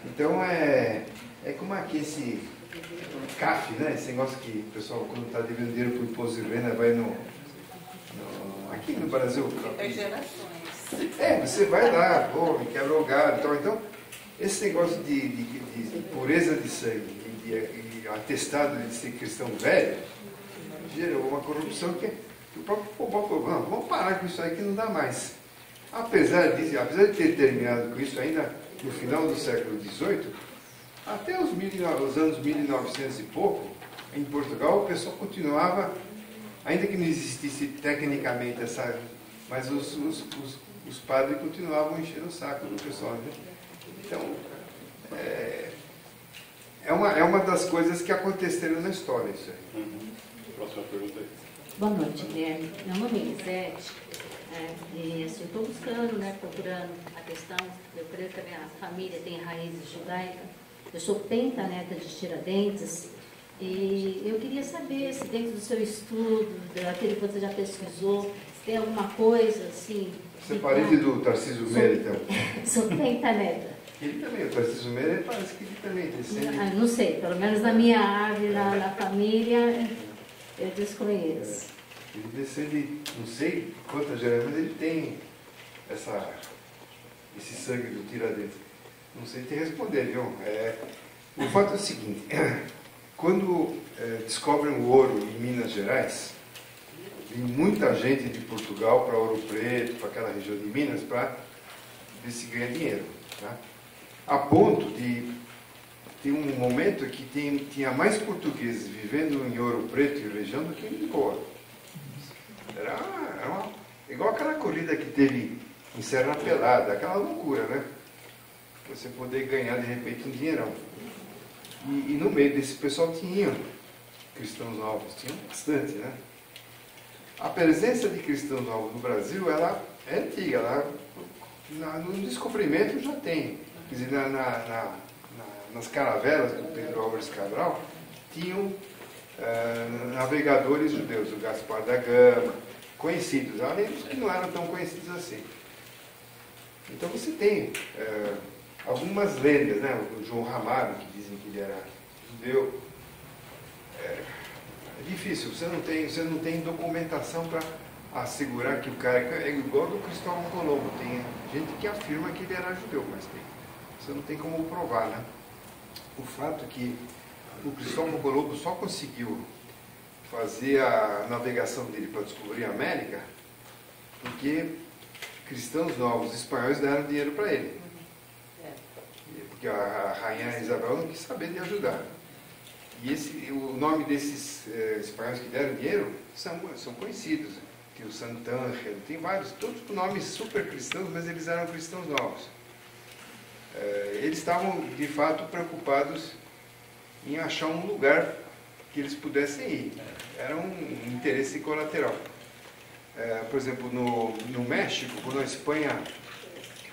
Então é como aqui esse CAF, né? Esse negócio que o pessoal, quando está devendo dinheiro para o imposto de renda, vai aqui no Brasil. Tem gerações. Você vai lá, pô, quebra o galho. Então, esse negócio de pureza de sangue e atestado de ser cristão velho gerou uma corrupção que o próprio Pombal falou, vamos parar com isso aí que não dá mais. Apesar de ter terminado com isso ainda no final do século XVIII, até os anos 1900 e pouco, em Portugal, o pessoal continuava, ainda que não existisse tecnicamente mas os padres continuavam enchendo o saco do pessoal. Né? Então, é uma das coisas que aconteceram na história, isso aí. Próxima pergunta aí. Boa noite, Guilherme. Meu nome é Elisete. E assim, estou buscando, procurando a questão. Eu creio que a minha família tem raízes judaicas. Eu sou pentaneta de Tiradentes. E eu queria saber se dentro do seu estudo, daquele que você já pesquisou, se tem alguma coisa assim... Você é parente do Tarcísio Meira, então? Sou pentaneta. Ele também, o Tarcísio Meira, parece que ele também descende. Não sei, pelo menos na minha árvore, na família, eu desconheço. Ele descende, não sei quantas gerações, mas ele tem esse sangue do Tiradentes. Não sei te responder, viu? O fato é o seguinte, quando descobrem o ouro em Minas Gerais, vem muita gente de Portugal para Ouro Preto, para aquela região de Minas, para ver se ganha dinheiro. Tá? A ponto de ter um momento que tinha mais portugueses vivendo em Ouro Preto e região do que em Lisboa. Igual aquela corrida que teve em Serra Pelada, aquela loucura, né? Você poder ganhar de repente um dinheirão. E no meio desse pessoal tinham cristãos novos, tinham bastante, né? A presença de cristãos novos no Brasil, ela é antiga, ela, no descobrimento já tem. Quer dizer, nas caravelas do Pedro Álvares Cabral, tinham navegadores judeus, o Gaspar da Gama, conhecidos, além dos que não eram tão conhecidos assim. Então você tem algumas lendas, né? O João Ramalho, que dizem que ele era judeu. É difícil, você não tem documentação para assegurar que o cara é igual do Cristóvão Colombo. Tem gente que afirma que ele era judeu, mas você não tem como provar, né? O fato é que o Cristóvão Colombo só conseguiu fazer a navegação dele para descobrir a América porque cristãos novos espanhóis deram dinheiro para ele. Porque a rainha Isabel não quis saber de ajudar. E o nome desses espanhóis que deram dinheiro são conhecidos. Tem o Sant'Angelo, tem vários, todos com nomes super cristãos, mas eles eram cristãos novos. Eles estavam, de fato, preocupados em achar um lugar que eles pudessem ir. Era um interesse colateral. Por exemplo, no México, quando a Espanha,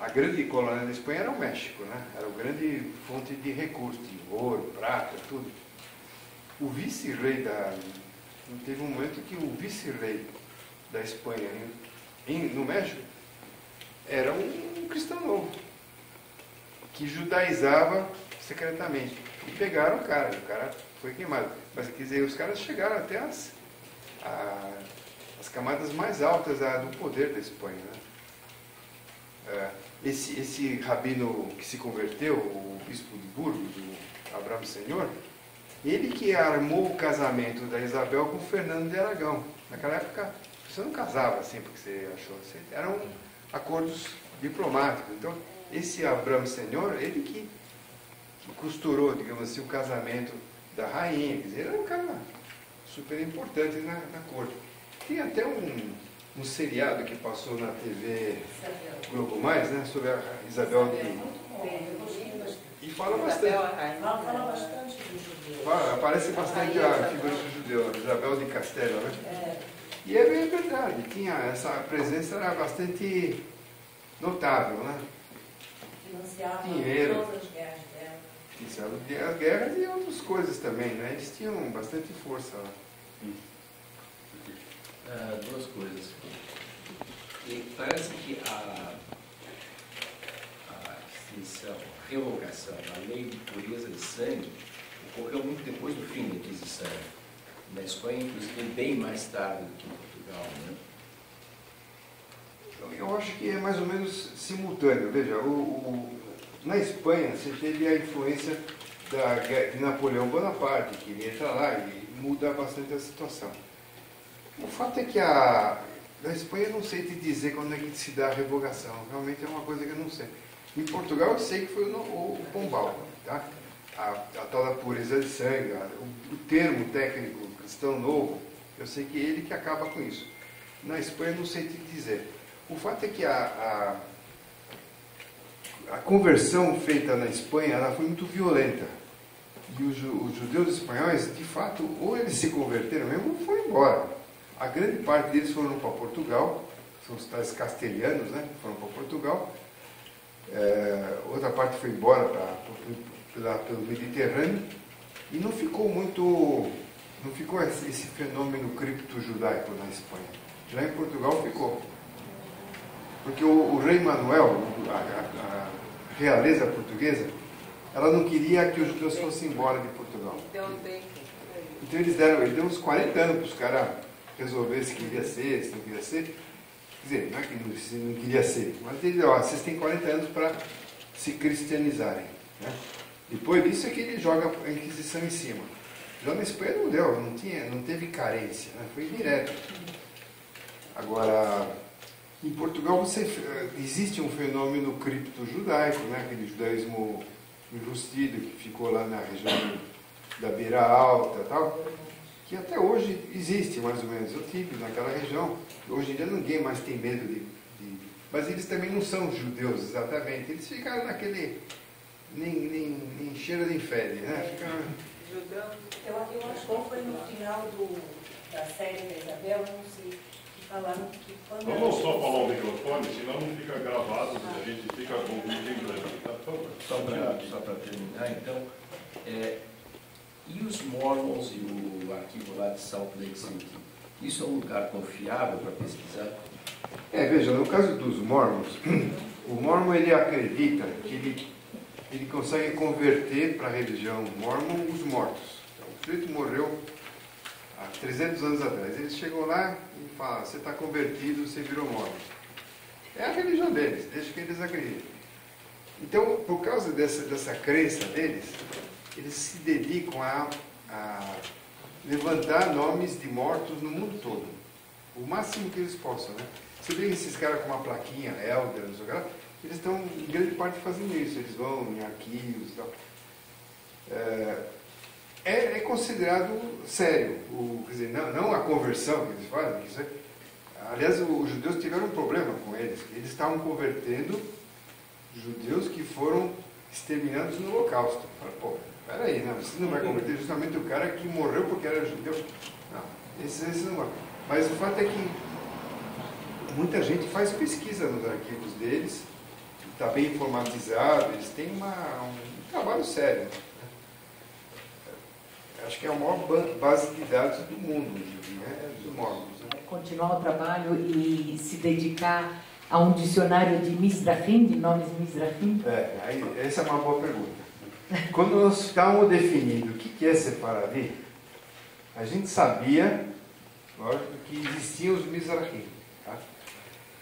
a grande colônia da Espanha era o México, né? Era a grande fonte de recursos, de ouro, prata, tudo. O vice-rei teve um momento que o vice-rei da Espanha no México era um cristão novo, que judaizava secretamente. E pegaram o cara foi queimado. Mas, quer dizer, os caras chegaram até as camadas mais altas do poder da Espanha, né? Esse rabino que se converteu, o bispo de Burgos, o Abraham Senhor, ele que armou o casamento da Isabel com Fernando de Aragão. Naquela época, você não casava assim porque você achou. Eram acordos diplomáticos. Então, esse Abraham Senhor, ele que costurou, digamos assim, o casamento da rainha. Quer dizer, ele era um cara super importante na corte. Tem até um seriado que passou na TV Globo Mais, né, sobre a Isabel de... E fala bastante. Fala bastante do judeu. Aparece bastante a figura do judeu, Isabel de Castela, né? E é bem verdade, essa presença era bastante notável, né? Financiava dinheiro, todas as guerras dela. Financiava as guerras e outras coisas também, né? Eles tinham bastante força lá. Duas coisas. E parece que a extinção, a revogação da lei de pureza de sangue ocorreu muito depois do fim da Inquisição. Na Espanha, inclusive, bem mais tarde do que em Portugal, né? Eu acho que é mais ou menos simultâneo. Veja, na Espanha você teve a influência de Napoleão Bonaparte, que ele entra lá e muda bastante a situação. O fato é que na Espanha eu não sei te dizer quando é que se dá a revogação. Realmente é uma coisa que eu não sei. Em Portugal eu sei que foi o Pombal, tá? A tal da pureza de sangue, o termo técnico cristão novo, eu sei que ele que acaba com isso. Na Espanha eu não sei te dizer. O fato é que a conversão feita na Espanha ela foi muito violenta. E os judeus espanhóis, de fato, ou eles se converteram mesmo ou foram embora. A grande parte deles foram para Portugal, são os tais castelhanos, né? Foram para Portugal. Outra parte foi embora pelo Mediterrâneo. E não ficou esse fenômeno cripto-judaico na Espanha. Já em Portugal ficou. Porque o rei Manuel, a realeza portuguesa, ela não queria que os judeus fossem embora de Portugal. Então ele deu uns 40 anos para os caras resolver se queria ser, se não queria ser. Quer dizer, não é que não queria ser, mas ele disse, vocês têm 40 anos para se cristianizarem. Né? Depois disso é que ele joga a Inquisição em cima. Já na Espanha não deu, não teve carência, né? Foi direto. Agora, em Portugal existe um fenômeno cripto-judaico, né? Aquele judaísmo enrustido que ficou lá na região da Beira Alta e tal, que até hoje existe, mais ou menos. Eu tive naquela região. Hoje em dia ninguém mais tem medo de... Mas eles também não são judeus, exatamente. Eles ficaram naquele... Nem cheiro de fede, né? Ficaram... Eu acho que foi no final da série da Isabel, não sei, que falaram que quando... Vamos só falar o microfone, senão não fica gravado, a gente fica confundindo. Só para terminar, então, e os Mormons e o arquivo lá de Salt Lake City? Isso é um lugar confiável para pesquisar? Veja, no caso dos Mormons, o Mormon ele acredita que ele consegue converter para a religião Mormon os mortos. Então, o sujeito morreu há 300 anos atrás. Eles chegam lá e falam, você está convertido, você virou Mormon. É a religião deles, deixa que eles acreditem. Então, por causa dessa crença deles, eles se dedicam a levantar nomes de mortos no mundo todo. O máximo que eles possam, né? Você vê esses caras com uma plaquinha, Elder, não sei o que lá, eles estão, em grande parte, fazendo isso. Eles vão em arquivos e tal. É considerado sério. Quer dizer, não a conversão que eles fazem. Aliás, os judeus tiveram um problema com eles. Eles estavam convertendo judeus que foram exterminados no Holocausto. Falaram, pô, peraí, né? Você não vai converter justamente o cara que morreu porque era judeu? Não, esse não vai. Mas o fato é que muita gente faz pesquisa nos arquivos deles, está bem informatizado, eles têm um trabalho sério. Acho que é a maior base de dados do mundo, né? Dos Mormons. Né? Continuar o trabalho e se dedicar a um dicionário de Mizrahim, de nomes Mizrahim? Essa é uma boa pergunta. Quando nós estávamos definindo o que é Sefaradi, a gente sabia, lógico, que existiam os Mizrahim. Tá?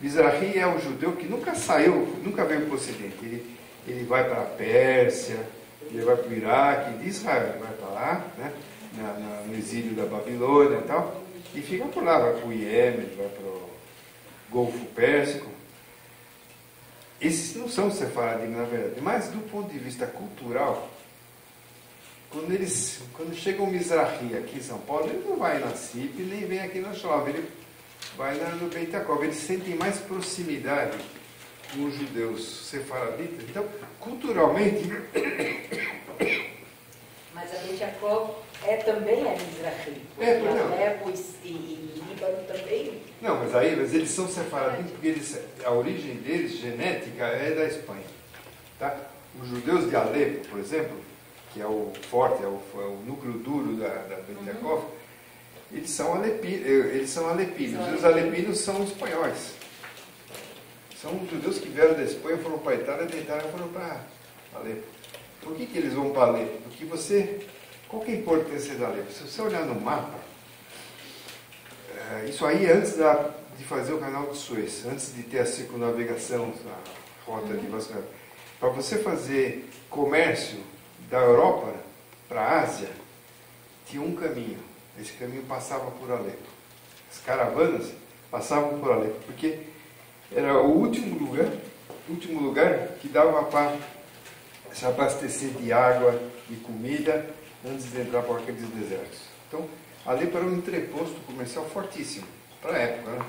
Mizrahi é um judeu que nunca veio para o Ocidente. Ele vai para a Pérsia, ele vai para o Iraque, de Israel, ele vai para lá, né, no exílio da Babilônia e tal, e fica por lá, vai para o Iêmen, vai para o Golfo Pérsico. Esses não são sefaradim, na verdade, mas do ponto de vista cultural, quando chega um Mizrahi aqui em São Paulo, ele não vai na CIP, nem vem aqui na Shlov, ele vai no Beit Yaakov. Eles sentem mais proximidade com os judeus sefaraditas. Então, culturalmente... Mas a Beit Yaakov também é Mizrahi. Alepo e Líbano também. Não, mas eles são sefaraditas porque a origem deles, genética, é da Espanha. Tá? Os judeus de Alepo, por exemplo, que é o forte, é o núcleo duro da Beit Yaakov, eles são alepinos. E os alepinos são espanhóis. São judeus que vieram da Espanha, foram para a Itália, da Itália foram para Alepo. Por que eles vão para Alepo? Porque qual que é a importância de Alepo? Se você olhar no mapa, isso aí é antes de fazer o canal de Suez, antes de ter a circunnavegação, a rota de Vasco. Para você fazer comércio da Europa para a Ásia, tinha um caminho. Esse caminho passava por Alepo. As caravanas passavam por Alepo, porque era o último lugar que dava para se abastecer de água e comida antes de entrar por aqueles desertos. Então, Alepo era um entreposto comercial fortíssimo para a época, né?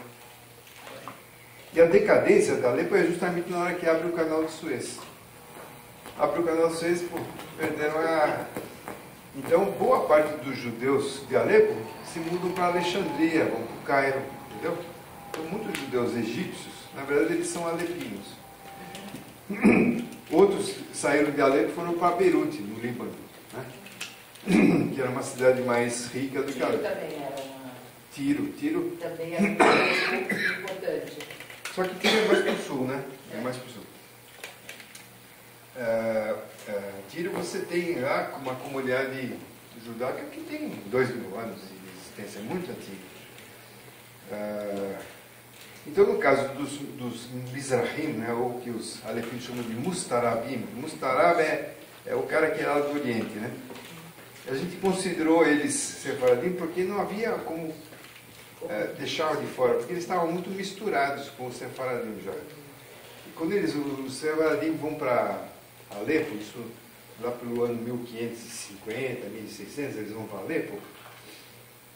E a decadência da Alepo é justamente na hora que abre o canal de Suez. Abre o canal de Suez, perderam a... Então, boa parte dos judeus de Alepo se mudam para Alexandria, vão para o Cairo, entendeu? Então, muitos judeus egípcios, na verdade, eles são alepinos. Outros saíram de Alepo e foram para Beirute, no Líbano, né? Que era uma cidade mais rica do que Alepo. Também era uma... Tiro. Também era muito importante. Só que Tiro é mais para o sul, né? É mais para o sul. Tiro você tem lá uma comunidade judaica que tem 2.000 anos de existência, é muito antiga. Então, no caso dos Mizrahim, né, ou que os alepinos chamam de Mustarabim, Mustarab é o cara que é lá do Oriente, né? A gente considerou eles separadim porque não havia como deixar de fora, porque eles estavam muito misturados com os separadim já. E quando os separadim vão para Alepo, isso lá pelo ano 1550, 1600, eles vão para Alepo,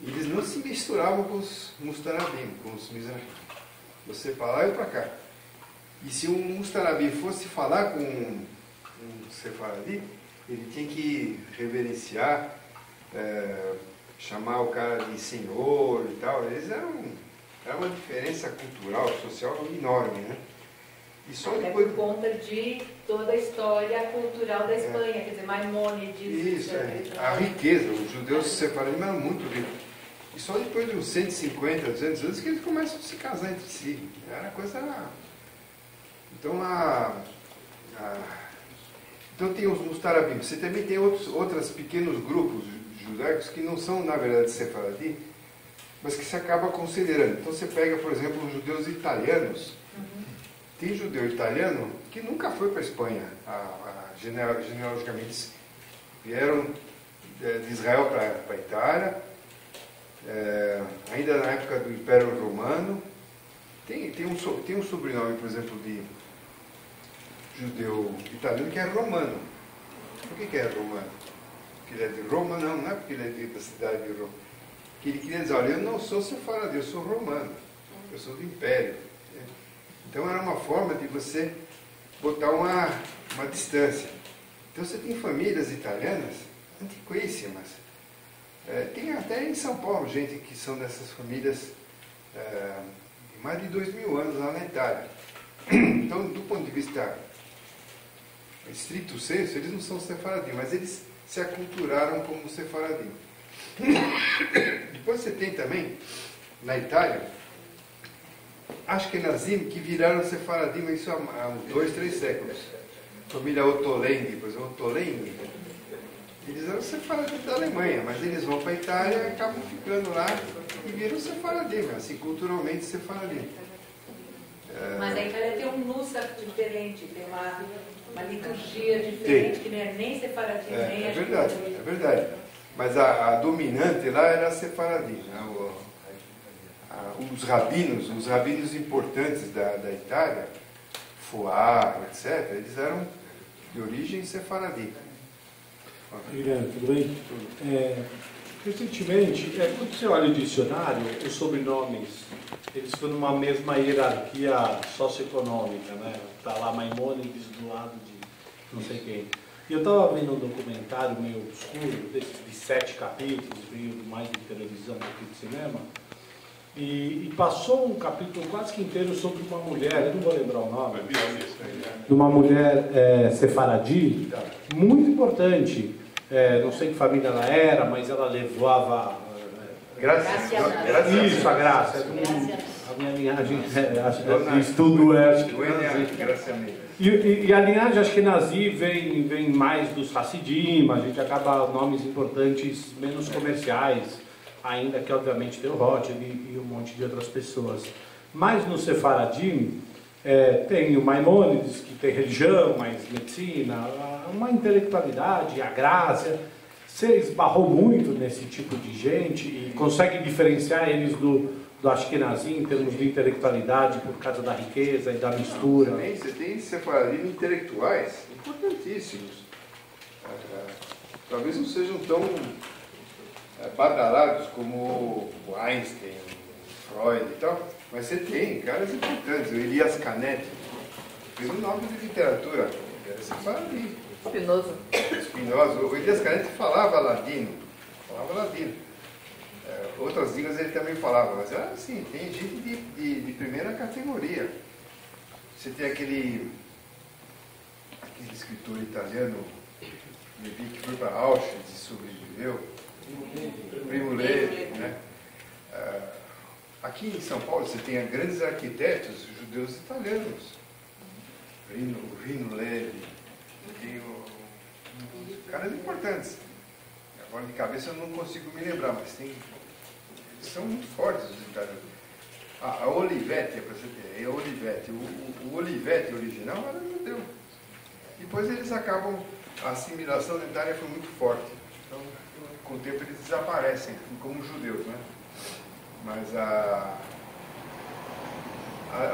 Eles não se misturavam com os Mustarabim, com os Mizrahim. Você para lá e para cá. E se um Mustarabim fosse falar com um Sefaradi, ele tinha que reverenciar, chamar o cara de senhor e tal. Eles era uma diferença cultural, social enorme, né? E só Até depois... por conta de toda a história cultural da Espanha, quer dizer, Maimônides... Isso, a riqueza. Os judeus sefaradim eram muito ricos. E só depois de uns 150, 200 anos que eles começam a se casar entre si. Era coisa... Então, então tem os Mustarabim. Você também tem outros pequenos grupos judaicos que não são, na verdade, sefaradim, mas que se acaba considerando. Então você pega, por exemplo, os judeus italianos. Tem judeu italiano que nunca foi para a Espanha, genealogicamente. Vieram de Israel para a Itália, ainda na época do Império Romano. Tem um sobrenome, por exemplo, de judeu italiano que é romano. Por que é romano? Porque ele é de Roma? Não é porque ele é da cidade de Roma. Que ele queria dizer, olha, eu não sou sefaradi, eu sou romano, eu sou do Império. Então era uma forma de você botar uma distância. Então você tem famílias italianas antiquíssimas. Tem até em São Paulo gente que são dessas famílias de mais de 2000 anos lá na Itália. Então, do ponto de vista estricto senso, eles não são sefaradim, mas eles se aculturaram como sefaradim. Depois você tem também, na Itália, Ashkenazim que viraram sefaradim, mas isso há uns 2, 3 séculos. Família Ottolenghi, por exemplo, Ottolenghi, eles eram sefaradim da Alemanha, mas eles vão para a Itália e acabam ficando lá e viram sefaradim, assim, culturalmente sefaradim. Mas a Itália tem um nusach diferente, tem uma liturgia diferente, que não é nem sefaradim, nem é verdade. Mas a dominante lá era a sefaradim, né? Os rabinos importantes da Itália, Foar, etc., eles eram de origem sefaradim. Guilherme, tudo bem? Recentemente, quando você olha o dicionário, os sobrenomes, eles ficam numa mesma hierarquia socioeconômica, né? Está lá Maimônides do lado de não sei quem. E eu estava vendo um documentário meio obscuro, de 7 capítulos, veio mais de televisão do que de cinema, e passou um capítulo quase que inteiro sobre uma mulher, eu não vou lembrar o nome, de uma mulher sefaradi, muito importante. Não sei que família ela era, mas ela levava... Graça. Isso, a Graça. A minha linhagem, estudo e a linhagem Ashkenazi vem mais dos Hassidim, a gente acaba nomes importantes menos comerciais, ainda que obviamente tem o Rothschild e um monte de outras pessoas. Mas no Sefaradim tem o Maimônides, que tem religião, mas medicina, uma intelectualidade, a Grácia. Você esbarrou muito nesse tipo de gente e consegue diferenciar eles do Ashkenazi em termos de intelectualidade por causa da riqueza e da mistura? Você tem sefaradim intelectuais importantíssimos. Talvez não sejam tão badalados como o Einstein, o Freud e tal, mas você tem caras importantes. O Elias Canetti fez um nome de literatura, era sefaradim. Spinoza. O Elias Canetti falava ladino. Outras línguas ele também falava, mas era assim, tem gente de primeira categoria. Você tem aquele escritor italiano, que foi para Auschwitz e sobreviveu, Primo Levi, né? Aqui em São Paulo você tem grandes arquitetos judeus italianos, Rino Levi, tem caras importantes. Agora de cabeça eu não consigo me lembrar, mas são muito fortes os italianos. A Olivetti, para você ter, o Olivetti original era judeu. Depois eles acabam, a assimilação da Itália foi muito forte. Então, com o tempo eles desaparecem como judeus, né? Mas a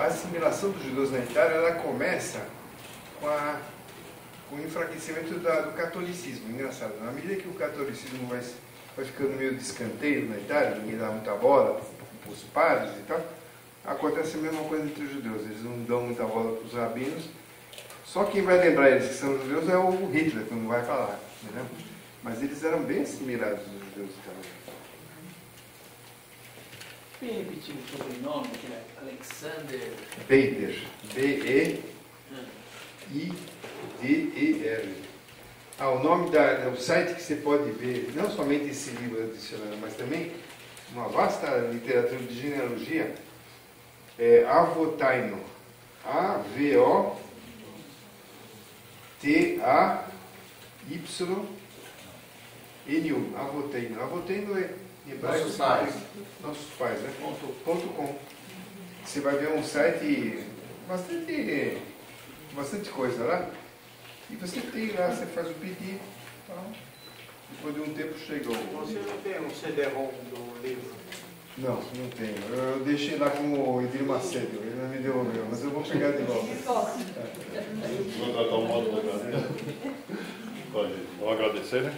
assimilação dos judeus na Itália, ela começa com o enfraquecimento do catolicismo. Engraçado, na medida que o catolicismo vai vai ficando meio de escanteio na Itália, ninguém dá muita bola para os padres e tal. Acontece a mesma coisa entre os judeus, eles não dão muita bola para os rabinos. Só quem vai lembrar eles que são judeus é o Hitler, que não vai falar, entendeu? Mas eles eram bem assimilados, os judeus também. Quem repetiu o sobrenome, que é Alexander? Beider. B-E-I-D-E-R. O nome do site que você pode ver, não somente esse livro adicionado, mas também uma vasta literatura de genealogia, é Avotaino. A-V-O-T-A-Y-N-U. Avotaino. Avotaino é em hebraico. Nossos pais. Nossos pais, né? .com. Você vai ver um site bastante coisa lá. E você tem lá, você faz o pedido. Tá? Depois de um tempo chega o... Você não tem um CD-ROM do livro? Não, não tenho. Eu deixei lá com o Edir Macedo, ele não me devolveu, mas eu vou pegar de volta. Vou tratar o modo do lugar. Pode. Vamos agradecer, né?